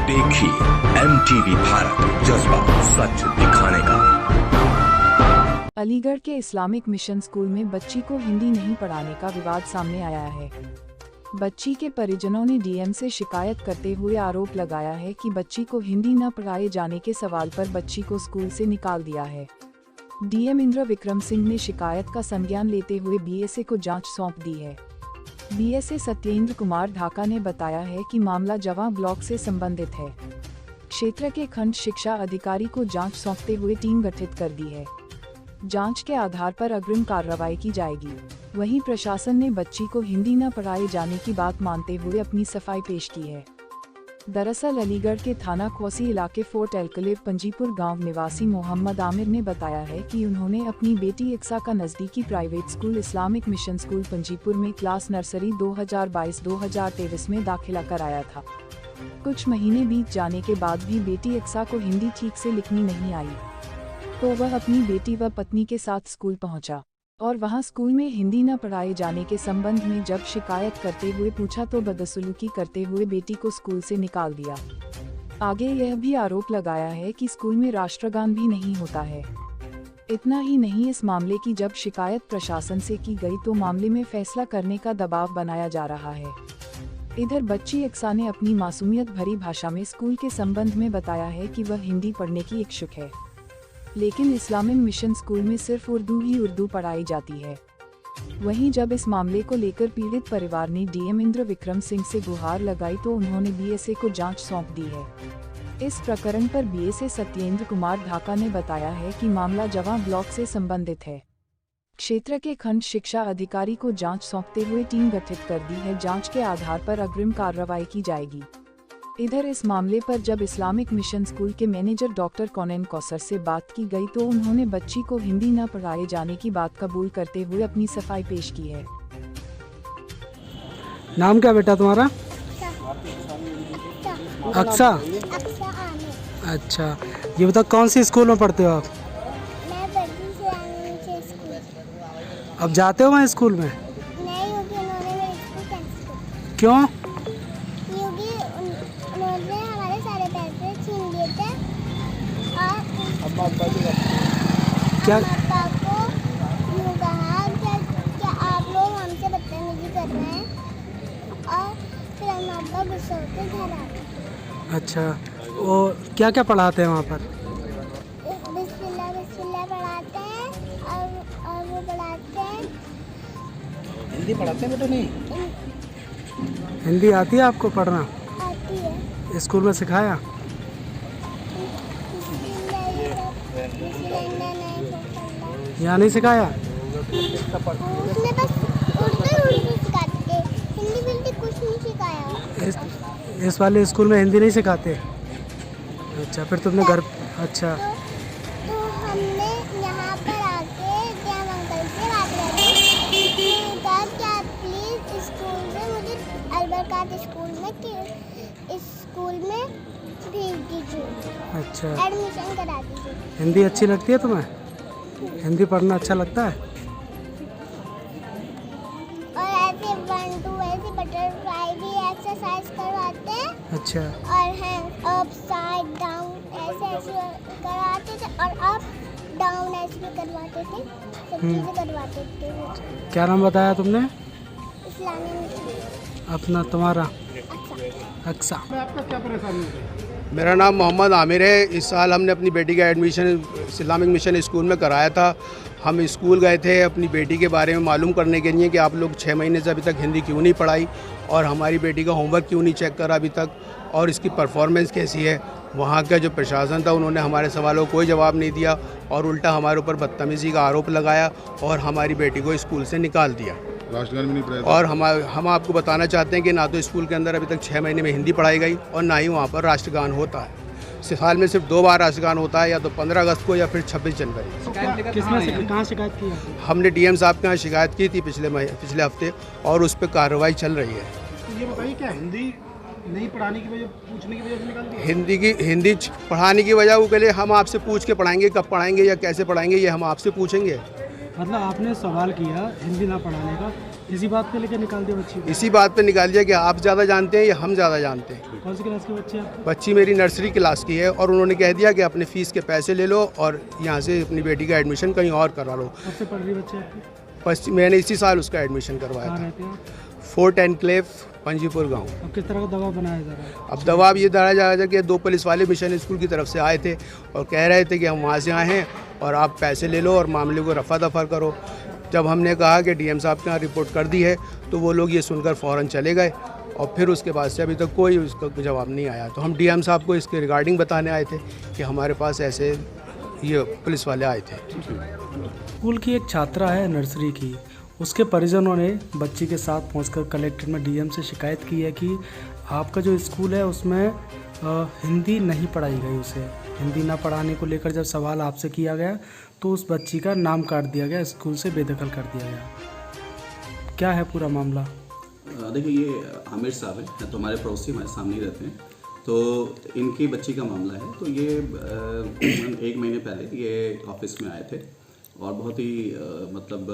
देखिए MTV भारत, जज्बा सच दिखाने का। अलीगढ़ के इस्लामिक मिशन स्कूल में बच्ची को हिंदी नहीं पढ़ाने का विवाद सामने आया है। बच्ची के परिजनों ने डीएम से शिकायत करते हुए आरोप लगाया है कि बच्ची को हिंदी न पढ़ाए जाने के सवाल पर बच्ची को स्कूल से निकाल दिया है। डीएम इंद्र विक्रम सिंह ने शिकायत का संज्ञान लेते हुए बीएसए को जांच सौंप दी है। बीएसए सत्येंद्र कुमार ढाका ने बताया है कि मामला जवां ब्लॉक से संबंधित है। क्षेत्र के खंड शिक्षा अधिकारी को जांच सौंपते हुए टीम गठित कर दी है। जांच के आधार पर अग्रिम कार्रवाई की जाएगी। वहीं प्रशासन ने बच्ची को हिंदी न पढ़ाए जाने की बात मानते हुए अपनी सफाई पेश की है। दरअसल अलीगढ़ के थाना कोसी इलाके फोर्ट एल्कलेव पंजीपुर गांव निवासी मोहम्मद आमिर ने बताया है कि उन्होंने अपनी बेटी इक्सा का नजदीकी private school Islamic mission school Panjipur में क्लास नर्सरी 2022-2023 में दाखिला कराया था। कुछ महीने बीत जाने के बाद भी बेटी इक्सा को हिंदी ठीक से लिखनी नहीं आई, तो वह अपनी बेटी व पत्नी के साथ स्कूल पहुंचा और वहां स्कूल में हिंदी न पढ़ाए जाने के संबंध में जब शिकायत करते हुए पूछा तो बदसलूकी करते हुए बेटी को स्कूल से निकाल दिया। आगे यह भी आरोप लगाया है कि स्कूल में राष्ट्रगान भी नहीं होता है। इतना ही नहीं, इस मामले की जब शिकायत प्रशासन से की गई तो मामले में फैसला करने का दबाव बनाया जा रहा है। इधर बच्ची इक्सा ने अपनी मासूमियत भरी भाषा में स्कूल के संबंध में बताया है कि वह हिंदी पढ़ने की इच्छुक है, लेकिन इस्लामिक मिशन स्कूल में सिर्फ उर्दू पढ़ाई जाती है। वहीं जब इस मामले को लेकर पीड़ित परिवार ने डीएम इंद्र विक्रम सिंह से गुहार लगाई तो उन्होंने बीएसए को जांच सौंप दी है। इस प्रकरण पर बीएसए सत्येंद्र कुमार ढाका ने बताया है कि मामला जवां ब्लॉक से संबंधित है। क्षेत्र के खंड शिक्षा अधिकारी को जांच सौंपते हुए टीम गठित कर दी है। जांच के आधार पर अग्रिम कार्रवाई की जाएगी। इधर इस मामले पर जब इस्लामिक मिशन स्कूल के मैनेजर डॉक्टर कौनैन कौसर से बात की गई तो उन्होंने बच्ची को हिंदी न पढ़ाए जाने की बात कबूल करते हुए अपनी सफाई पेश की है। नाम क्या बेटा तुम्हारा? अक्सा। अच्छा, ये बताओ कौन सी स्कूल में पढ़ते हो आप? मैं पढ़ती हूँ स्कूल। अब जाते हो वहाँ स्कूल में? नहीं, क्योंकि उन्होंने मेरे स्कूल कैंसिल कर दिया। क्यों? क्योंकि उन्होंने हमारे सारे पैसे छीन लिए थे और क्या? पापा को यूँ कहा कि आप लोग हमसे बदतमीजी कर रहे हैं और फिर हम अब्बा गुस्सा होकर घर आ गए। अच्छा, और क्या क्या पढ़ाते हैं वहाँ पर? बिस्मिल्लाह बिस्मिल्लाह पढ़ाते हैं और वो पढ़ाते हैं। हिंदी पढ़ाते हैं बेटा? नहीं, हिंदी आती है आपको पढ़ना? आती है। स्कूल में सिखाया? यहाँ नहीं सिखाया? उसने बस उर्दू सिखाते थे, हिंदी कुछ नहीं सिखाया। इस वाले स्कूल में हिंदी नहीं सिखाते? अच्छा, फिर तुमने घर अच्छा तो हमने यहाँ पर आके डीएम अंकल से बात करी, कहा क्या प्लीज़ स्कूल में मुझे अलबरकात स्कूल में भेज दीजिए। अच्छा, एडमिशन करा दीजिए। हिंदी अच्छी लगती है तुम्हें? हिंदी पढ़ना अच्छा लगता है? और ऐसे 1 2 ऐसे बटरफ्लाई भी एक्सरसाइज करवाते हैं। अच्छा, और हैंड अप साइड डाउन ऐसे करवाते थे और अप डाउन ऐसे भी करवाते थे, सब चीज़ें करवाते थे। क्या नाम बताया तुमने? इस्लामी मिशन। अपना तुम्हारा? अच्छा। अक्सा। आपका क्या परेशानी है? मेरा नाम मोहम्मद आमिर है। इस साल हमने अपनी बेटी का एडमिशन इस्लामिक मिशन स्कूल में कराया था। हम स्कूल गए थे अपनी बेटी के बारे में मालूम करने के लिए कि आप लोग 6 महीने से अभी तक हिंदी क्यों नहीं पढ़ाई और हमारी बेटी का होमवर्क क्यों नहीं चेक करा अभी तक और इसकी परफॉर्मेंस कैसी है। वहाँ का जो प्रशासन था उन्होंने हमारे सवालों को कोई जवाब नहीं दिया और उल्टा हमारे ऊपर बदतमीज़ी का आरोप लगाया और हमारी बेटी को स्कूल से निकाल दिया। राष्ट्रगान भी नहीं पढ़ाया। और हम आपको बताना चाहते हैं कि ना तो स्कूल के अंदर अभी तक 6 महीने में हिंदी पढ़ाई गई और ना ही वहाँ पर राष्ट्रगान होता है। साल में सिर्फ 2 बार राष्ट्रगान होता है, या तो 15 अगस्त को या फिर 26 जनवरी। कहाँ शिकायत की है? हमने डीएम साहब के यहाँ शिकायत की थी पिछले हफ्ते और उस पर कार्रवाई चल रही है। तो ये बताइए, क्या हिंदी नहीं पढ़ाने की वजह, पूछने की वजह से निकाल दिया? हिंदी पढ़ाने की वजह के लिए हम आपसे पूछ के पढ़ाएंगे, कब पढ़ाएंगे या कैसे पढ़ाएंगे ये हम आपसे पूछेंगे। मतलब आपने सवाल किया हिंदी ना पढ़ाने का, इसी बात पे लेकर निकाल दिया बच्ची को? इसी बात पे निकाल दिया कि आप ज़्यादा जानते हैं या हम ज़्यादा जानते हैं। कौन सी क्लास के बच्चे हैं? बच्ची मेरी नर्सरी क्लास की है और उन्होंने कह दिया कि अपने फ़ीस के पैसे ले लो और यहाँ से अपनी बेटी का एडमिशन कहीं और करवा लो। कब से पढ़ रही बच्चे आपकी? बस मैंने इसी साल उसका एडमिशन करवाया कहाँ था। रहते हैं? फोर्ट एनक्लेव पंजीपुर गाँव। अब किस तरह का दबाव बनाया जा रहा है? अब दबाव ये डाला जा रहा था कि 2 पुलिस वाले मिशन स्कूल की तरफ से आए थे और कह रहे थे कि हम वहाँ से आए हैं और आप पैसे ले लो और मामले को रफा दफा करो। जब हमने कहा कि डीएम साहब के यहाँ रिपोर्ट कर दी है तो वो लोग ये सुनकर फ़ौरन चले गए और फिर उसके बाद से अभी तक कोई उसका जवाब नहीं आया। तो हम डीएम साहब को इसके रिगार्डिंग बताने आए थे कि हमारे पास ऐसे ये पुलिस वाले आए थे। स्कूल की एक छात्रा है नर्सरी की, उसके परिजनों ने बच्ची के साथ पहुंचकर कलेक्ट्रेट में डीएम से शिकायत की है कि आपका जो स्कूल है उसमें हिंदी नहीं पढ़ाई गई। उसे हिंदी ना पढ़ाने को लेकर जब सवाल आपसे किया गया तो उस बच्ची का नाम काट दिया गया, स्कूल से बेदखल कर दिया गया। क्या है पूरा मामला? देखिए, ये आमिर साहब हैं, तो हमारे पड़ोसी हमारे सामने ही रहते हैं। तो इनकी बच्ची का मामला है। तो ये 1 महीने पहले ये ऑफिस में आए थे और बहुत ही मतलब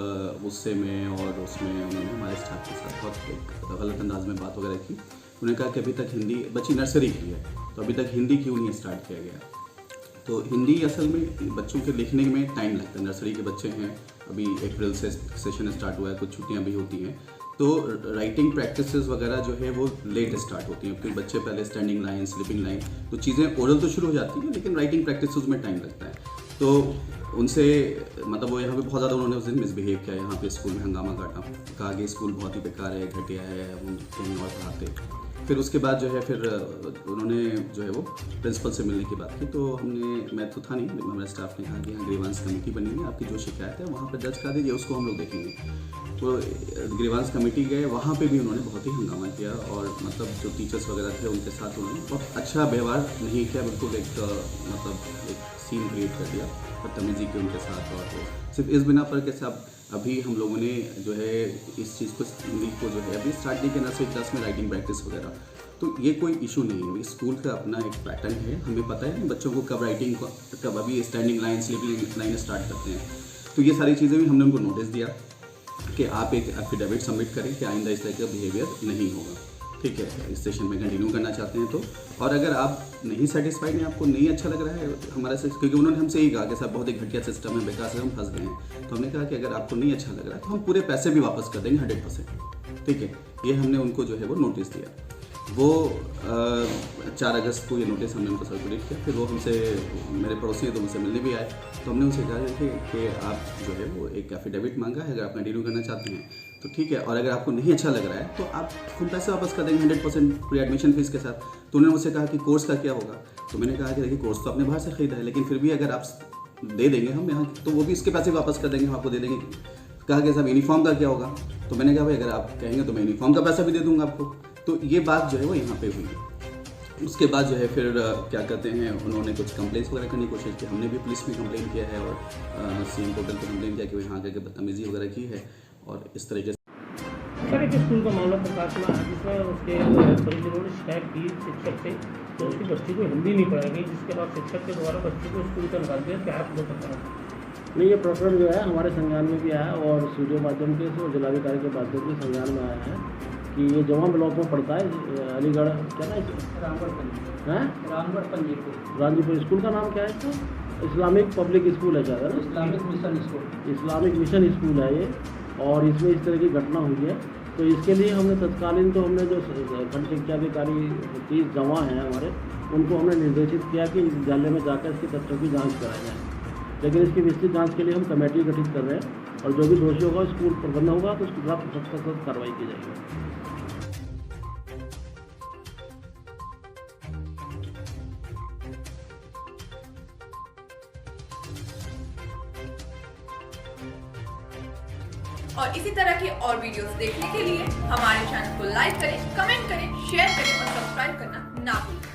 गुस्से में और उसमें उन्होंने हमारे स्टाफ के साथ बहुत एक गलत अंदाज में बात वगैरह की। उन्होंने कहा कि अभी तक हिंदी, बच्ची नर्सरी की है तो अभी तक हिंदी क्यों नहीं स्टार्ट किया गया। तो हिंदी असल में बच्चों के लिखने में टाइम लगता है। नर्सरी के बच्चे हैं, अभी अप्रैल से सेशन स्टार्ट हुआ है, कुछ छुट्टियां भी होती हैं, तो राइटिंग प्रैक्टिसेस वगैरह जो है वो लेट स्टार्ट होती हैं क्योंकि बच्चे पहले स्टैंडिंग लाइन, स्लीपिंग लाइन, तो चीज़ें ओरल तो शुरू हो जाती हैं लेकिन राइटिंग प्रैक्टिसेस में टाइम लगता है। तो उनसे मतलब वो यहाँ पे बहुत ज़्यादा उन्होंने उस दिन मिसबिहेव किया, यहाँ पे स्कूल में हंगामा काटा, कहा कि स्कूल बहुत ही बेकार है, घटिया है, हम कहीं और पढ़ाते। फिर उसके बाद जो है फिर उन्होंने जो है वो प्रिंसिपल से मिलने की बात की। तो मैं तो था नहीं, हमारे स्टाफ ने कहा कि यहाँ ग्रीवांस कमेटी बनी है, आपकी जो शिकायत है वहाँ पर दर्ज करा दीजिए, उसको हम लोग देखेंगे। तो ग्रीवांस कमेटी गए, वहाँ पे भी उन्होंने बहुत ही हंगामा किया और मतलब जो टीचर्स वगैरह थे उनके साथ उन्होंने बहुत अच्छा व्यवहार नहीं किया, बिल्कुल एक सीन क्रिएट कर दिया बदतमीजी की उनके साथ। और सिर्फ इस बिना पर कि साहब अभी हम लोगों ने जो है इस चीज़ को जो है अभी स्टार्ट नहीं किया नर्सरी क्लास में राइटिंग प्रैक्टिस वगैरह, तो ये कोई इशू नहीं है। स्कूल का अपना एक पैटर्न है, हमें पता है बच्चों को कब राइटिंग कब अभी standing line, sleeping line start करते हैं। तो ये सारी चीज़ें भी हमने उनको नोटिस दिया कि आप एक एफिडेविट सबमिट करें कि आइंदा इस तरह का बिहेवियर नहीं होगा, ठीक है, इस सेशन में कंटिन्यू करना चाहते हैं तो। और अगर आप नहीं सेटिस्फाइड हैं, आपको नहीं अच्छा लग रहा है हमारा सिस्टम, क्योंकि उन्होंने हमसे यही कहा कि साहब बहुत ही घटिया सिस्टम है, बेकार से हम फंस गए हैं। तो हमने कहा कि अगर आपको नहीं अच्छा लग रहा है तो हम पूरे पैसे भी वापस कर देंगे 100%, ठीक है। ये हमने उनको जो है वो नोटिस दिया। वो 4 अगस्त को ये नोटिस हमने उनको सर्कुलेट किया। फिर वो हमसे, मेरे पड़ोसी हैं तो मुझसे मिलने भी आए, तो हमने उनसे कहा कि आप जो है वो एक एफिडेविट मांगा है, अगर आप कंटिन्यू करना चाहते हैं तो ठीक है, और अगर आपको नहीं अच्छा लग रहा है तो आप हम पैसे वापस कर देंगे 100% पूरी एडमिशन फीस के साथ। तो उन्होंने मुझसे कहा कि कोर्स का क्या होगा। तो मैंने कहा कि देखिए कोर्स तो आपने बाहर से खरीदा है, लेकिन फिर भी अगर आप दे देंगे हम यहाँ तो वो भी इसके पैसे वापस कर देंगे, हम आपको दे देंगे। कहा कि साहब यूनिफॉर्म का क्या होगा। तो मैंने कहा भाई अगर आप कहेंगे तो मैं यूनिफॉर्म का पैसा भी दे दूँगा आपको। तो ये बात जो है वो यहाँ पे हुई। उसके बाद जो है फिर क्या कहते हैं, उन्होंने कुछ कंप्लेंट्स वगैरह करने की कोशिश की। हमने भी पुलिस में कंप्लेंट किया है और सीएम पोर्टल पर कंप्लेंट किया कि वो यहाँ आके बदतमीजी वगैरह की है और इस तरीके से। सर, एक स्कूल का मामला प्रकाश में आया जिसमें उसके परिजनों ने शिकायत की शिक्षक से, तो उसकी बच्ची को हिंदी नहीं पढ़ाई गई, जिसके बाद शिक्षक के द्वारा बच्ची को स्कूल से निकाल दिया। क्या आप लोग पता है? नहीं, ये प्रकरण जो है हमारे संज्ञान में भी आया और सीडीओ माध्यम के और जिलाधिकारी के माध्यम से संज्ञान में आया है कि ये जवान ब्लॉक में पड़ता है, अलीगढ़ क्या ना रामगढ़ स्कूल का नाम क्या है इसका? इस्लामिक पब्लिक स्कूल है ज़्यादा, इस्लामिक मिशन स्कूल है ये, और इसमें इस तरह की घटना हुई है। तो इसके लिए हमने तत्कालीन तो हमने जो खंड शिक्षा अधिकारी 30 गवाह हैं हमारे, उनको हमने निर्देशित किया कि विद्यालय में जाकर इसके तथ्यों की जांच कराई जाए। लेकिन इसकी विस्तृत जांच के लिए हम कमेटी गठित कर रहे हैं और जो भी दोषी होगा स्कूल प्रबंधन होगा तो उसके खिलाफ सख्त कार्रवाई की जाएगी। और इसी तरह के और वीडियोस देखने के लिए हमारे चैनल को लाइक करें, कमेंट करें, शेयर करें और सब्सक्राइब करना ना भूलें।